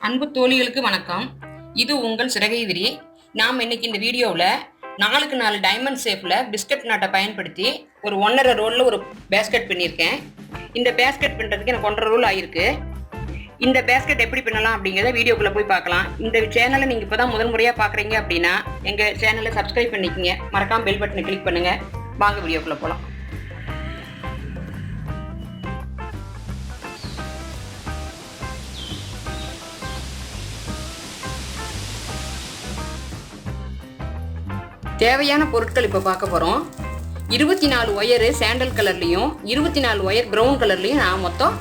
அன்பு தோழிகளுக்கு வணக்கம். இது உங்கள் சிறகை விரி. நாம் இன்னைக்கு இந்த வீடியோவில் 4x4 டைமண்ட் ஷேப்பில் பிஸ்கட் நாட்டை பயன்படுத்தி ஒரு 1.5 ரோலில் ஒரு பேஸ்கெட் பண்ணியிருக்கேன். இந்த பேஸ்கெட் பண்ணுறதுக்கு எனக்கு 1.5 ரோல் ஆகிருக்கு. இந்த பேஸ்கெட் எப்படி பண்ணலாம் அப்படிங்கிறத வீடியோக்குள்ளே போய் பார்க்கலாம். இந்த சேனலை நீங்கள் இப்போ தான் முதல் முறையாக பார்க்குறீங்க அப்படின்னா எங்கள் சேனலை சப்ஸ்கிரைப் பண்ணிக்கோங்க. மறக்காமல் பெல் பட்டனை கிளிக் பண்ணுங்கள். வாங்க வீடியோக்குள்ளே போகலாம். தேவையான பொருட்கள் இப்போ பார்க்க போகிறோம். 24 ஒயரு சாண்டல் கலர்லேயும் 24 ஒயர் ப்ரௌன் கலர்லேயும் நான் மொத்தம்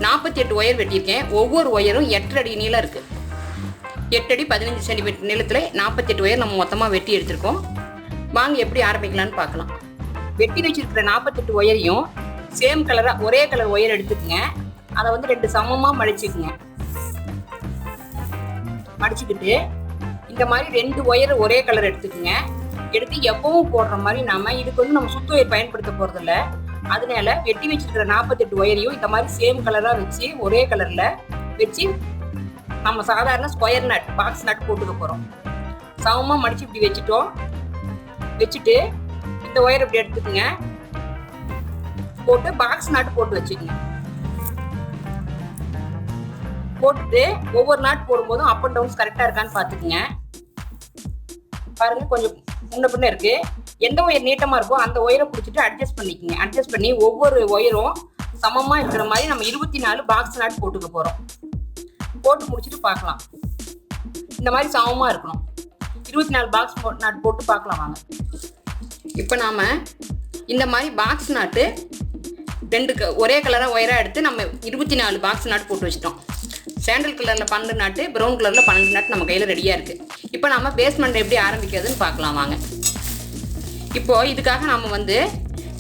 48 ஒயர் வெட்டியிருக்கேன். ஒவ்வொரு ஒயரும் 8 அடி நீளம் இருக்குது. 8 அடி 15 சென்டிமீட்டர் நீளத்தில் 48 ஒயர் நம்ம மொத்தமாக வெட்டி எடுத்திருக்கோம். வாங்க எப்படி ஆரம்பிக்கலான்னு பார்க்கலாம். வெட்டி வச்சிருக்கிற 48 ஒயரையும் சேம் கலராக ஒரே கலர் ஒயர் எடுத்துக்கங்க. அதை வந்து 2 சமமாக மடிச்சுக்குங்க. மடிச்சுக்கிட்டு இந்த மாதிரி 2 ஒயர் ஒரே கலர் எடுத்துக்கங்க. எடுத்து எப்பவும் போடுற மாதிரி இதுக்கு வந்து நம்ம சுத்து ஒயர் பயன்படுத்த போறதில்ல. அதனால வெட்டி வச்சிருக்கிற 48 ஒயரையும் இந்த மாதிரி சேம் கலரா வச்சு ஒரே கலர்ல வச்சு நம்ம சாதாரண ஸ்கொயர் நட் பாக்ஸ் நட் போட்டுக்க போறோம். சமமா மடிச்சு இப்படி வச்சுட்டோம். வச்சுட்டு இந்த ஒயர் இப்படி எடுத்துக்கங்க. போட்டு பாக்ஸ் நட் போட்டு வச்சுக்கோங்க. போட்டுட்டு ஒவ்வொரு நாட் போடும்போதும் அப் அண்ட் டவுன்ஸ் கரெக்டா இருக்கான்னு பாத்துக்குங்க. பாருங்க, கொஞ்சம் முன்ன பின்ன இருக்கு. எந்த ஒயர் நீட்டமா இருக்கோ அந்த ஒயரை பிடிச்சிட்டு அட்ஜஸ்ட் பண்ணிக்கோங்க. அட்ஜஸ்ட் பண்ணி ஒவ்வொரு ஒயரும் சமமா இருக்கிற மாதிரி நம்ம 24 பாக்ஸ் நாட் போட்டுக்க போறோம். போட்டு முடிச்சுட்டு பார்க்கலாம். இந்த மாதிரி சமமா இருக்கணும். 24 பாக்ஸ் நாட் போட்டு பார்க்கலாம் வாங்க. இப்போ நாம இந்த மாதிரி பாக்ஸ் நாட்டு 2 ஒரே கலரா ஒயரா எடுத்து நம்ம 24 பாக்ஸ் நாட் போட்டு வச்சிட்டோம். சாண்டல் கலரில் 12 நாட்டு, ப்ரௌன் கலரில் 12 நாட்டு நம்ம கையில் ரெடியாக இருக்குது. இப்போ நம்ம பேஸ்மெண்ட் எப்படி ஆரம்பிக்கிறதுன்னு பார்க்கலாம் வாங்க. இப்போது இதுக்காக நம்ம வந்து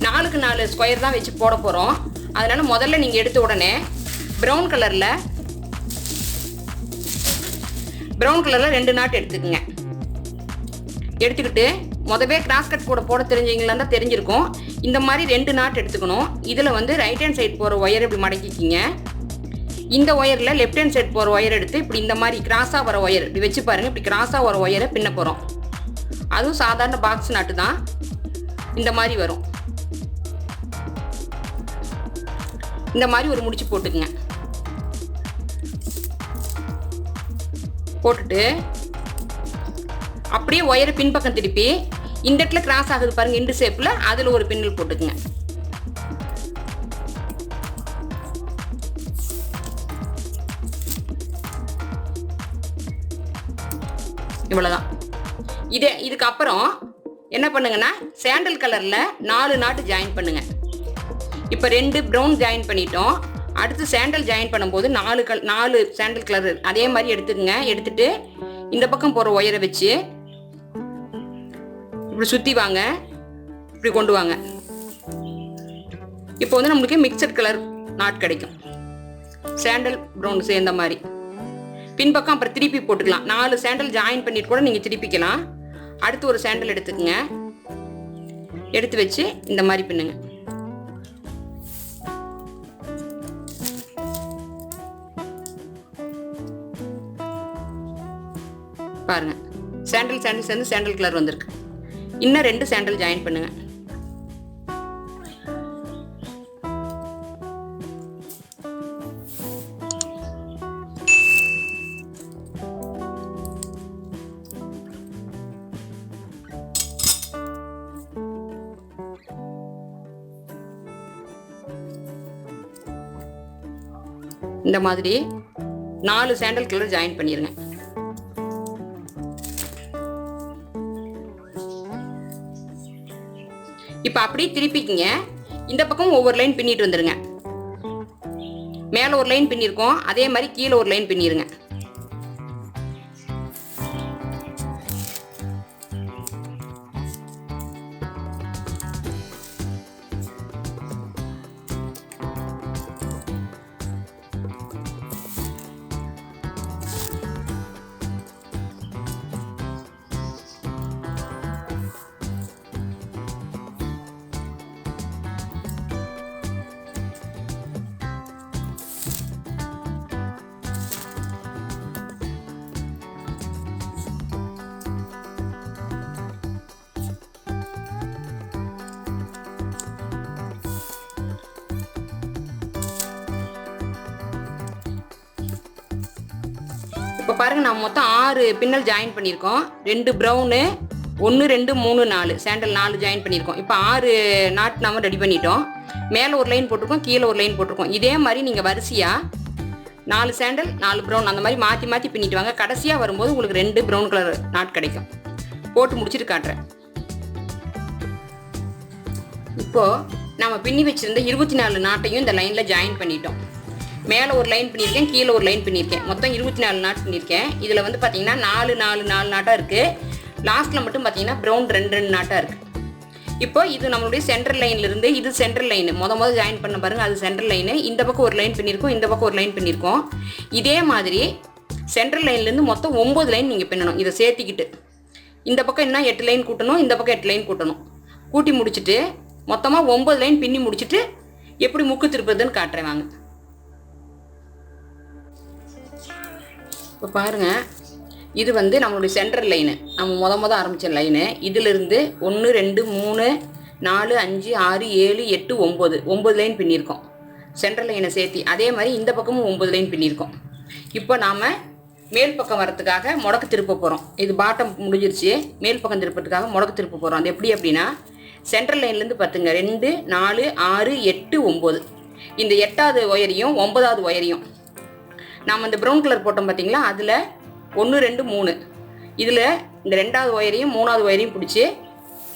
4x4 ஸ்கொயர் தான் வச்சு போட போகிறோம். அதனால் முதல்ல நீங்கள் எடுத்த உடனே ப்ரௌன் கலரில் 2 நாட்டு எடுத்துக்கோங்க. எடுத்துக்கிட்டு முதவே கிராஸ் கட் போட தெரிஞ்சவங்களா தான் தெரிஞ்சிருக்கும். இந்த மாதிரி 2 நாட்டு எடுத்துக்கணும். இதில் வந்து ரைட் ஹேண்ட் சைட் போகிற ஒயர் இப்படி மடக்கிக்கிங்க. இந்த ஒயரில் லெஃப்ட் ஹேண்ட் சைட் போகிற ஒயர் எடுத்து இப்படி இந்த மாதிரி கிராஸாக வர ஒயர் இப்படி வச்சு பாருங்கள். இப்படி கிராஸாக வர ஒயரை பின்ன போகிறோம். அதுவும் சாதாரண பாக்ஸ் நாட்டு தான். இந்த மாதிரி வரும். இந்த மாதிரி ஒரு முடிச்சு போட்டுக்குங்க. போட்டுட்டு அப்படியே ஒயரை பின்பக்கம் திருப்பி இந்த இடத்துல கிராஸ் ஆகுது பாருங்கள், இண்டு ஷேப்பில் அதில் ஒரு பின்னல் போட்டுக்குங்க. இவ்வளோதான். இதுக்கு அப்புறம் என்ன பண்ணுங்கன்னா சாண்டல் கலரில் 4 நாட்டு ஜாயின் பண்ணுங்க. இப்போ 2 ப்ரௌன் ஜாயின் பண்ணிட்டோம். அடுத்து சாண்டல் ஜாயின் பண்ணும்போது 4 சாண்டல் கலர் அதே மாதிரி எடுத்துக்கங்க. எடுத்துட்டு இந்த பக்கம் போகிற ஒயரை வச்சு இப்படி சுற்றி வாங்க, இப்படி கொண்டு வாங்க. இப்போ வந்து நம்மளுக்கு மிக்சட் கலர் நாட் கிடைக்கும். சாண்டல் ப்ரௌன் சேர்ந்த மாதிரி பின்பக்கம் அப்புறம் திருப்பி போட்டுக்கலாம். 4 சாண்டல் ஜாயின் பண்ணிட்டு கூட நீங்கள் திருப்பிக்கலாம். அடுத்து ஒரு சாண்டல் எடுத்துக்கங்க. எடுத்து வச்சு இந்த மாதிரி பின்னுங்க. பாருங்க, சாண்டல் சேர்ந்து சாண்டல் கலர் வந்திருக்கு. இன்னும் 2 சாண்டல் ஜாயின் பண்ணுங்க. இந்த மாதிரி 4 சாண்டல் கலர் ஜாயின் பண்ணிருங்க. இப்போ அப்படியே திருப்பிக்கிங்க. இந்த பக்கம் ஒவ்வொரு லைன் பின்னிட்டு வந்துருங்க. மேலே ஒரு லைன் பின்னிருக்கோம், அதே மாதிரி கீழே ஒரு லைன் பின்னிருங்க. இப்போ பாருங்கள் நான் மொத்தம் 6 பின்னல் ஜாயின் பண்ணியிருக்கோம். 2 ப்ரௌனு, 1 2 3 4 சாண்டல் 4 ஜாயின் பண்ணியிருக்கோம். இப்போ 6 நாட் நம்ம ரெடி பண்ணிட்டோம். மேலே ஒரு லைன் போட்டிருக்கோம், கீழே ஒரு லைன் போட்டிருக்கோம். இதே மாதிரி நீங்கள் வரிசையாக 4 சாண்டல் 4 ப்ரௌன் அந்த மாதிரி மாற்றி மாற்றி பின்னிட்டு வாங்க. கடைசியாக வரும்போது உங்களுக்கு 2 ப்ரௌன் கலர் நாட் கிடைக்கும். போட்டு முடிச்சுட்டு காட்டுறேன். இப்போது நம்ம பின்னி வச்சுருந்த 24 நாட்டையும் இந்த லைனில் ஜாயின் பண்ணிட்டோம். மேலே ஒரு லைன் பண்ணியிருக்கேன், கீழே ஒரு லைன் பண்ணியிருக்கேன். மொத்தம் 24 நாட் பண்ணியிருக்கேன். இதில் வந்து பார்த்தீங்கன்னா 4 4 4 நாட்டாக இருக்குது. லாஸ்ட்டில் மட்டும் பார்த்தீங்கன்னா ப்ரௌன் 2 2 நாட்டாக இருக்குது. இப்போ இது நம்மளுடைய சென்ட்ரல் லைன்லேருந்து இது சென்ட்ரல் லைனு மொதல் ஜாயின் பண்ண பாருங்கள், அது சென்ட்ரல் லைனு. இந்த பக்கம் ஒரு லைன் பண்ணியிருக்கோம், இந்த பக்கம் ஒரு லைன் பண்ணியிருக்கோம். இதே மாதிரி சென்ட்ரல் லைன்லேருந்து மொத்தம் 9 லைன் நீங்கள் பின்னணும். இதை சேர்த்திக்கிட்டு இந்த பக்கம் என்ன 8 லைன் கூட்டணும், இந்த பக்கம் 8 லைன் கூட்டணும். கூட்டி முடிச்சுட்டு மொத்தமாக 9 லைன் பின்னி முடிச்சுட்டு எப்படி முக்கு திருப்புறதுன்னு காட்டுறேன் வாங்க. இப்போ பாருங்கள், இது வந்து நம்மளுடைய சென்ட்ரல் லைனு, நம்ம முத ஆரம்பித்த லைனு. இதிலிருந்து 1 2 3 4 5 6 7 8 9 லைன் பின்னியிருக்கோம் சென்ட்ரல் லைனை சேர்த்தி. அதே மாதிரி இந்த பக்கமும் 9 லைன் பின்னியிருக்கோம். இப்போ நாம் மேல் பக்கம் வரத்துக்காக முடக்கு திருப்ப போகிறோம். இது பாட்டம் முடிஞ்சிருச்சு. மேல் பக்கம் திருப்பத்துக்காக முடக்கு திருப்ப போகிறோம். அது எப்படி அப்படின்னா சென்ட்ரல் லைன்லேருந்து பார்த்துங்க 2 4 6 8 9 இந்த 8வது ஒயரையும் 9வது ஒயரையும் நாம் இந்த ப்ரௌன் கலர் போட்டோம் பார்த்தீங்களா, அதில் 1 2 3 இதில் இந்த 2வது ஒயரையும் 3வது ஒயரையும் பிடிச்சி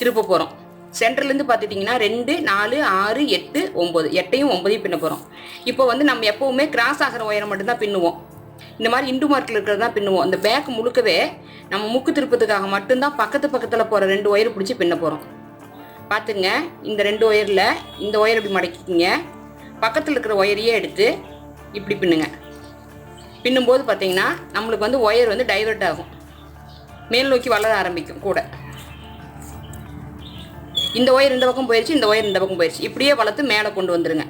திருப்ப போகிறோம். சென்ட்ரல்லேருந்து பார்த்துட்டிங்கன்னா 2 4 6 8 9 8ஐயும் 9ஐயும் பின்ன போகிறோம். இப்போ வந்து நம்ம எப்போவுமே கிராஸ் ஆகிற ஒயரை மட்டும்தான் பின்னுவோம். இந்த மாதிரி இண்டு மார்க்கில் இருக்கிறது தான் பின்னுவோம். இந்த பேக் முழுக்கவே நம்ம முக்கு திருப்பத்துக்காக மட்டும்தான் பக்கத்தில் போகிற 2 ஒயரை பிடிச்சி பின்ன போகிறோம். பார்த்துங்க, இந்த 2 ஒயரில் இந்த ஒயர் இப்படி மடக்கிக்கிங்க. பக்கத்தில் இருக்கிற ஒயரையே எடுத்து இப்படி பின்னுங்க. பின்னும்போது பார்த்தீங்கன்னா நம்மளுக்கு வந்து ஒயர் வந்து டைவர்ட் ஆகும், மேல் நோக்கி வளர ஆரம்பிக்கும் கூட. இந்த ஒயர் இந்த பக்கம் போயிடுச்சு, இந்த ஒயர் இந்த பக்கம் போயிடுச்சு. இப்படியே வளர்த்து மேலே கொண்டு வந்துடுங்க.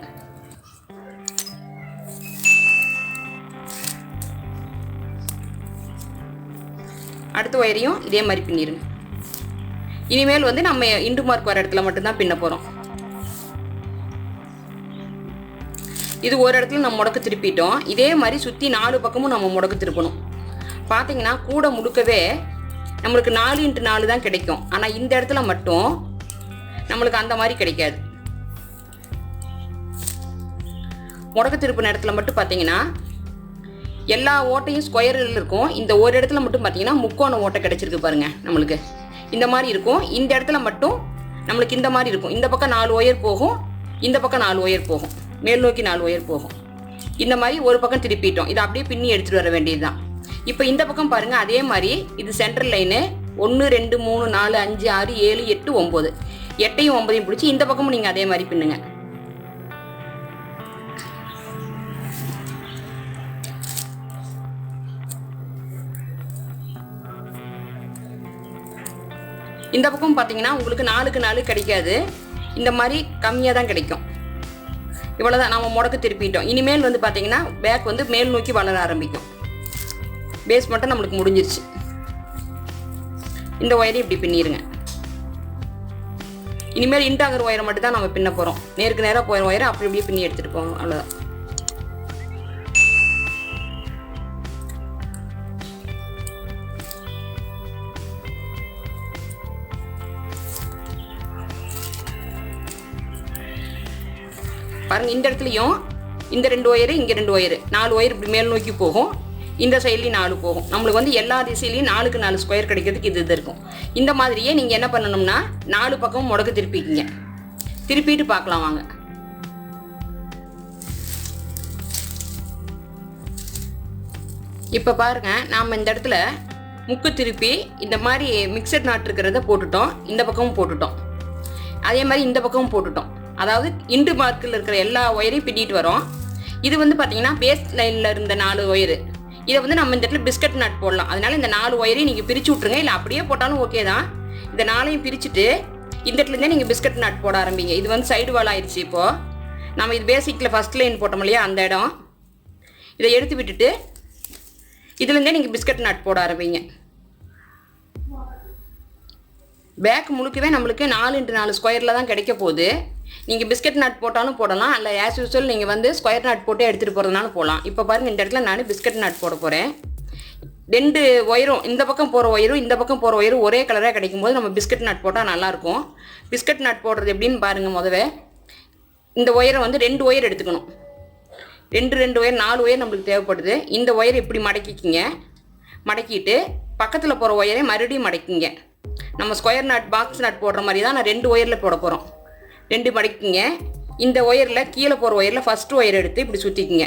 அடுத்த ஒயரையும் இதே மாதிரி பின்னிடுங்க. இனிமேல் வந்து நம்ம இண்டு மார்க் வர இடத்துல மட்டும்தான் பின்ன போகிறோம். இது ஒரு இடத்துல நம்ம முடக்கு திருப்பிட்டோம். இதே மாதிரி சுற்றி 4 பக்கமும் நம்ம முடக்கு திருப்பணும். பார்த்தீங்கன்னா கூட முடுக்கவே நம்மளுக்கு 4 x 4 தான் கிடைக்கும். ஆனால் இந்த இடத்துல மட்டும் நம்மளுக்கு அந்த மாதிரி கிடைக்காது. முடக்கு திருப்பின இடத்துல மட்டும் பார்த்தீங்கன்னா எல்லா ஓட்டையும் ஸ்கொயரில் இருக்கும். இந்த ஒரு இடத்துல மட்டும் பார்த்தீங்கன்னா முக்கோண ஓட்டை கிடைச்சிருக்கு பாருங்கள். நம்மளுக்கு இந்த மாதிரி இருக்கும். இந்த இடத்துல மட்டும் நம்மளுக்கு இந்த மாதிரி இருக்கும். இந்த பக்கம் 4 ஒயர் போகும், இந்த பக்கம் 4 ஒயர் போகும், மேல் நோக்கி 4 ஒயர் போகும். இந்த மாதிரி ஒரு பக்கம் திருப்பிட்டோம். இதை அப்படியே பின்னி எடுத்துகிட்டு வர வேண்டியது தான். இப்போ இந்த பக்கம் பாருங்கள், அதே மாதிரி இது சென்ட்ரல் லைனு 1 2 3 4 5 6 7 8 9 8ஐயும் 9ஐயும் பிடிச்சி இந்த பக்கமும் நீங்கள் அதே மாதிரி பின்னுங்க. இந்த பக்கம் பார்த்தீங்கன்னா உங்களுக்கு 4க்கு 4 கிடைக்காது, இந்த மாதிரி கம்மியாக தான் கிடைக்கும். இவ்வளோதான், நம்ம முடக்கு திருப்பிட்டோம். இனிமேல் வந்து பார்த்தீங்கன்னா பேக் வந்து மேல் நோக்கி வளர ஆரம்பிக்கும். பேஸ் மட்டும் நம்மளுக்கு முடிஞ்சிருச்சு. இந்த ஒயரையும் இப்படி பின்னிடுங்க. இனிமேல் இன்டாகிற ஒயரை மட்டும் தான் நம்ம பின்ன போகிறோம். நேருக்கு நேராக போகிற ஒயரை அப்படி இப்படியே பின்னி எடுத்துகிட்டு போவோம். அவ்வளோதான். பாருங்கள், இந்த இடத்துலையும் இந்த 2 ஒயரு, இங்கே 2 ஒயரு, 4 ஒயர் இப்படி மேல் நோக்கி போகும். இந்த சைட்லேயும் 4 போகும். நம்மளுக்கு வந்து எல்லா திசையிலையும் 4க்கு 4 ஸ்கொயர் கிடைக்கிறதுக்கு இது இருக்கும். இந்த மாதிரியே நீங்கள் என்ன பண்ணணும்னா 4 பக்கமும் முடக்கு திருப்பிக்கிங்க. திருப்பிட்டு பார்க்கலாம் வாங்க. இப்போ பாருங்கள், நாம் இந்த இடத்துல முக்கு திருப்பி இந்த மாதிரி மிக்சட் நாட் இருக்கிறத போட்டுட்டோம். இந்த பக்கமும் போட்டுட்டோம், அதே மாதிரி இந்த பக்கமும் போட்டுட்டோம். அதாவது இண்டு மார்க்கில் இருக்கிற எல்லா ஒயரையும் பின்னிட்டு வரோம். இது வந்து பார்த்தீங்கன்னா பேஸ் லைனில் இருந்த 4 ஒயரு. இதை வந்து நம்ம இந்த இடத்துல பிஸ்கட் நாட் போடலாம். அதனால இந்த 4 ஒயரையும் நீங்கள் பிரித்து விட்ருங்க, இல்லை அப்படியே போட்டாலும் ஓகே தான். இந்த 4ஐயும் பிரிச்சுட்டு இந்த இடத்துலேருந்தே நீங்கள் பிஸ்கட் நாட் போட ஆரம்பிங்க. இது வந்து சைடு வால் ஆயிடுச்சு. இப்போது நம்ம இது பேசிக்கில் ஃபஸ்ட் லைன் போட்டோம் இல்லையா, அந்த இடம் இதை எடுத்து விட்டுட்டு இதுலேருந்தே நீங்கள் பிஸ்கட் நாட் போட ஆரம்பிங்க. பேக் முழுக்கவே நம்மளுக்கு 4 x 4 ஸ்கொயரில் தான் கிடைக்க போகுது. நீங்கள் பிஸ்கட் நாட் போட்டாலும் போடலாம், இல்லை ஆஸ் யூஸ்வல் நீங்கள் வந்து ஸ்கொயர் நாட் போட்டு எடுத்துகிட்டு போகிறதுனாலும் போகலாம். இப்போ பாருங்கள், இந்த இடத்துல நான் பிஸ்கட் நாட் போட போகிறேன். 2 ஒயரும் இந்த பக்கம் போகிற ஒயரும் இந்த பக்கம் போகிற ஒயரும் ஒரே கலராக கிடைக்கும்போது நம்ம பிஸ்கட் நட் போட்டால் நல்லாயிருக்கும். பிஸ்கட் நட் போடுறது எப்படின்னு பாருங்கள். முதல்ல இந்த ஒயரை வந்து 2 ஒயர் எடுத்துக்கணும். 2 ஒயர் 4 ஒயர் நம்மளுக்கு தேவைப்படுது. இந்த ஒயர் இப்படி மடக்கிக்கிங்க. மடக்கிட்டு பக்கத்தில் போகிற ஒயரை மறுபடியும் மடக்கிங்க. நம்ம ஸ்கொயர் நட் பாக்ஸ் நட் போடுற மாதிரி தான் நான் 2 ஒயரில் போட போகிறோம். 2 மடக்கிங்க. இந்த ஒயரில் கீழே போகிற ஒயரில் ஃபஸ்ட்டு ஒயர் எடுத்து இப்படி சுற்றிக்கிங்க.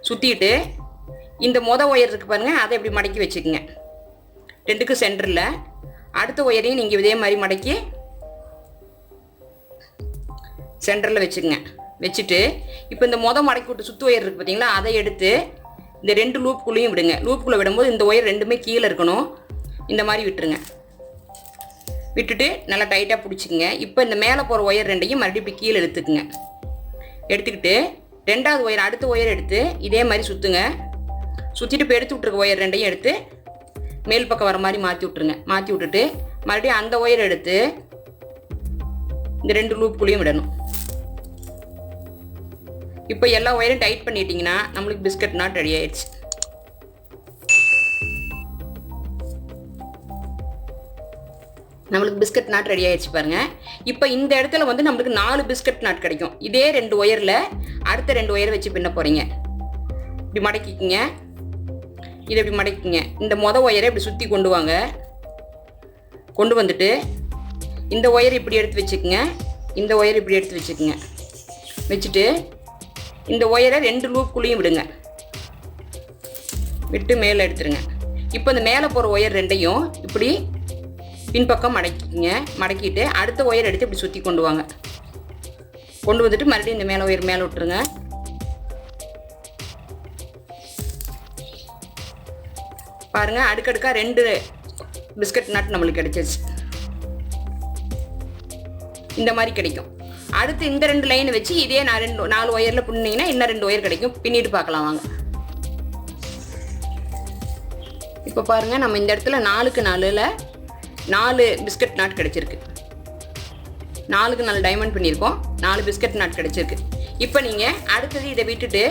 சுற்றிட்டு இந்த ஒயர் இருக்குது பாருங்கள், அதை இப்படி மடக்கி வச்சுக்கோங்க. 2க்கு சென்டரில் அடுத்த ஒயரையும் நீங்கள் இதே மாதிரி மடக்கி சென்டரில் வச்சுக்கோங்க. வச்சுட்டு இப்போ இந்த மடக்கி விட்டு சுற்று ஒயர் இருக்குது பார்த்தீங்களா, அதை எடுத்து இந்த 2 லூப்புக்குள்ளேயும் விடுங்க. லூப்புக்குள்ளே விடும்போது இந்த ஒயர் 2மே கீழே இருக்கணும். இந்த மாதிரி விட்டுருங்க. விட்டுட்டு நல்லா டைட்டாக பிடிச்சிக்கங்க. இப்போ இந்த மேலே போகிற ஒயர் 2ஐயும் மறுபடியும் இப்படி கீழே எடுத்துக்குங்க. எடுத்துக்கிட்டு 2வது ஒயர் அடுத்த ஒயர் எடுத்து இதே மாதிரி சுற்றுங்க. சுற்றிட்டு இப்போ எடுத்து விட்ருக்க ஒயர் 2ஐயும் எடுத்து மேல் பக்கம் வர மாதிரி மாற்றி விட்ருங்க. மாற்றி விட்டுட்டு மறுபடியும் அந்த ஒயர் எடுத்து இந்த 2 லூப்புக்குள்ளேயும் விடணும். இப்போ எல்லா ஒயரும் டைட் பண்ணிட்டீங்கன்னா நம்மளுக்கு பிஸ்கட் நாட் ரெடி ஆயிடுச்சு. நம்மளுக்கு பிஸ்கட் நாட் ரெடி ஆயிடுச்சு பாருங்கள். இப்போ இந்த இடத்துல வந்து நம்மளுக்கு 4 பிஸ்கட் நாட் கிடைக்கும். இதே 2 ஒயரில் அடுத்த 2 ஒயரை வச்சு பின்ன போகிறீங்க. இப்படி மடக்கிக்கிங்க. இதை இப்படி மடக்கிங்க. இந்த ஒயரை இப்படி சுற்றி கொண்டு வாங்க. கொண்டு வந்துட்டு இந்த ஒயர் இப்படி எடுத்து வச்சுக்கோங்க. இந்த ஒயர் இப்படி எடுத்து வச்சுக்கோங்க. வச்சுட்டு இந்த ஒயரை 2 லூப்புக்குள்ளேயும் விடுங்க. விட்டு மேலே எடுத்துருங்க. இப்போ இந்த மேலே போகிற ஒயர் 2ஐயும் இப்படி பின்பக்கம் மடக்கிங்க. மடக்கிட்டு அடுத்த ஒயர் எடுத்து இப்படி சுற்றி கொண்டு வாங்க. கொண்டு வந்துட்டு மறுபடியும் இந்த மேலே ஒயர் மேலே விட்டுருங்க. பாருங்கள், அடுக்கடுக்காக 2 பிஸ்கட் நட் நம்மளுக்கு கிடைச்சிருச்சு. இந்த மாதிரி கிடைக்கும். அடுத்து இந்த 2 லைன் வச்சு இதே 4 ஒயரில் பின்னிங்கன்னா இன்னும் 2 ஒயர் கிடைக்கும். பின்னிட்டு பார்க்கலாம் வாங்க. இப்போ பாருங்கள், நம்ம இந்த இடத்துல 4க்கு 4 பிஸ்கட் நாட் கிடச்சிருக்கு. 4க்கு 4 டைமண்ட் பண்ணியிருக்கோம். 4 பிஸ்கட் நாட் கிடச்சிருக்கு. இப்போ நீங்கள் அடுத்தது இதை விட்டுட்டு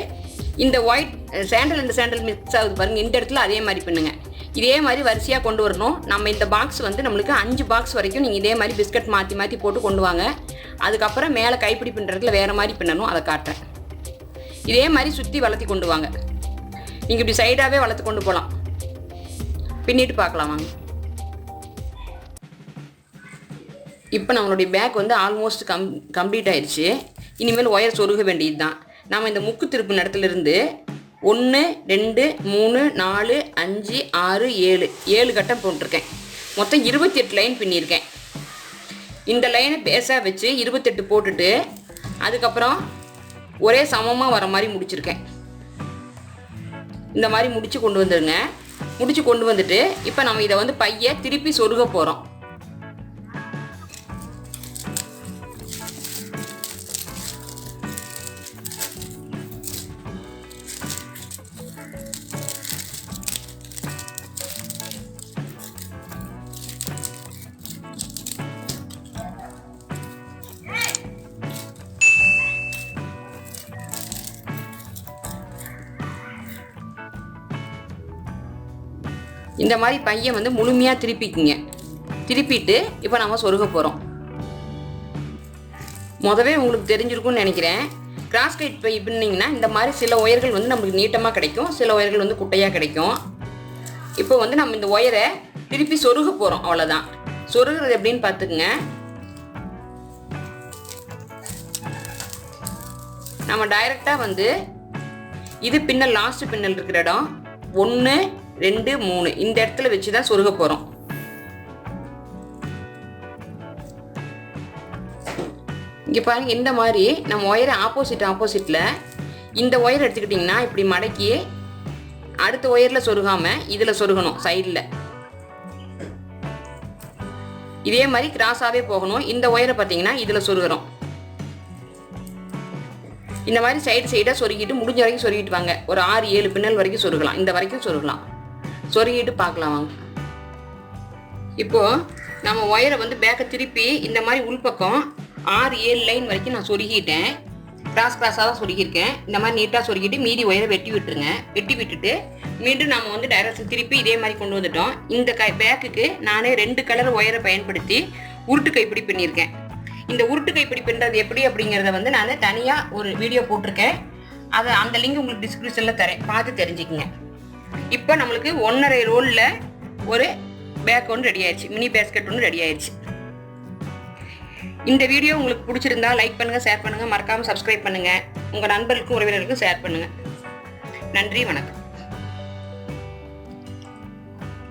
இந்த white sandal and sandal mix ஆகுது பாருங்கள், இந்த இடத்துல அதே மாதிரி பண்ணுங்க. இதே மாதிரி வரிசையாக கொண்டு வரணும். நம்ம இந்த பாக்ஸ் வந்து நம்மளுக்கு 5 பாக்ஸ் வரைக்கும் நீங்கள் இதே மாதிரி பிஸ்கட் மாற்றி மாற்றி போட்டு கொண்டு வாங்க. அதுக்கப்புறம் மேலே கைப்பிடி பின்னுறதுல வேறு மாதிரி பின்னணும், அதை காட்டுறேன். இதே மாதிரி சுற்றி வளர்த்தி கொண்டு வாங்க. நீங்கள் இப்படி சைடாகவே வளர்த்து கொண்டு போகலாம். பின்னிட்டு பார்க்கலாம் வாங்க. இப்போ நம்மளுடைய பேக் வந்து ஆல்மோஸ்ட் கம்ப்ளீட் ஆயிடுச்சு. இனிமேல் ஒயர் சொருக வேண்டியது தான். நம்ம இந்த முக்கு திருப்பு இடத்துலேருந்து 1 2 3 4 5 6 7 கட்டம் போட்டிருக்கேன். மொத்தம் 28 லைன் பின்னியிருக்கேன். இந்த லைனை பேஸாக வச்சு 28 போட்டுட்டு அதுக்கப்புறம் ஒரே சமமாக வர மாதிரி முடிச்சிருக்கேன். இந்த மாதிரி முடித்து கொண்டு வந்துடுங்க. முடித்து கொண்டு வந்துட்டு இப்போ நம்ம இதை வந்து பையை திருப்பி சொருக போகிறோம். இந்த மாதிரி பையன் வந்து முழுமையாக திருப்பிக்குங்க. திருப்பிட்டு இப்போ நம்ம சொருக போகிறோம். முதவே உங்களுக்கு தெரிஞ்சிருக்கும்னு நினைக்கிறேன். கிராஸ் கைட் பை பின்னிங்கன்னா இந்த மாதிரி சில ஒயர்கள் வந்து நம்மளுக்கு நீட்டமாக கிடைக்கும், சில ஒயர்கள் வந்து குட்டையாக கிடைக்கும். இப்போ வந்து நம்ம இந்த ஒயரை திருப்பி சொருக போகிறோம், அவ்வளோதான். சொருகிறது எப்படின்னு பார்த்துக்குங்க. நம்ம டைரெக்டாக வந்து இது பின்னல், லாஸ்ட் பின்னல் இருக்கிற இடம் 1 2 3 இந்த இடத்துல வச்சு தான் சொருக போகிறோம். இங்கே பாருங்க, இந்த மாதிரி நம்ம ஒயரை ஆப்போசிட்டில் இந்த ஒயர் எடுத்துக்கிட்டிங்கன்னா இப்படி மடக்கி அடுத்த ஒயரில் சொருகாமல் இதில் சொருகணும் சைடில். இதே மாதிரி கிராஸாகவே போகணும். இந்த ஒயரை பார்த்தீங்கன்னா இதில் சொருகிறோம். இந்த மாதிரி சைடாக சொருகிட்டு முடிஞ்ச வரைக்கும் சொருகிட்டு வாங்க. ஒரு 6 7 பின்னல் வரைக்கும் சொருகலாம். இந்த வரைக்கும் சொருகலாம். சொருகிட்டு பார்க்கலாம் வாங்க. இப்போது நம்ம ஒயரை வந்து பேக்கை திருப்பி இந்த மாதிரி உள்பக்கம் 6 7 லைன் வரைக்கும் நான் சொருகிட்டேன். கிராஸாக தான் சொருகியிருக்கேன். இந்த மாதிரி நீட்டாக சொருகிட்டு மீதி ஒயரை வெட்டி விட்டுருங்க. வெட்டி விட்டுட்டு மீண்டும் நம்ம வந்து டைரக்ஷன் திருப்பி இதே மாதிரி கொண்டு வந்துட்டோம். இந்த பேக்குக்கு நானே 2 கலர் ஒயரை பயன்படுத்தி உருட்டு கைப்பிடி பண்ணியிருக்கேன். இந்த உருட்டு கைப்பிடி பண்ணுறது எப்படி அப்படிங்கிறத வந்து நான் தனியாக ஒரு வீடியோ போட்டிருக்கேன். அந்த லிங்க் உங்களுக்கு டிஸ்கிரிப்ஷனில் தரேன், பார்த்து தெரிஞ்சுக்குங்க. இப்போ நம்மளுக்கு 1.5 ரோலில் ஒரு பேக் ஒன்று ரெடி ஆயிடுச்சு, மினி பேஸ்கெட் ஒன்று ரெடி ஆயிடுச்சு. இந்த வீடியோ உங்களுக்கு பிடிச்சிருந்தா லைக் பண்ணுங்கள், ஷேர் பண்ணுங்கள், மறக்காமல் சப்ஸ்கிரைப் பண்ணுங்கள். உங்கள் நண்பர்களுக்கும் உறவினருக்கும் ஷேர் பண்ணுங்கள். நன்றி, வணக்கம்.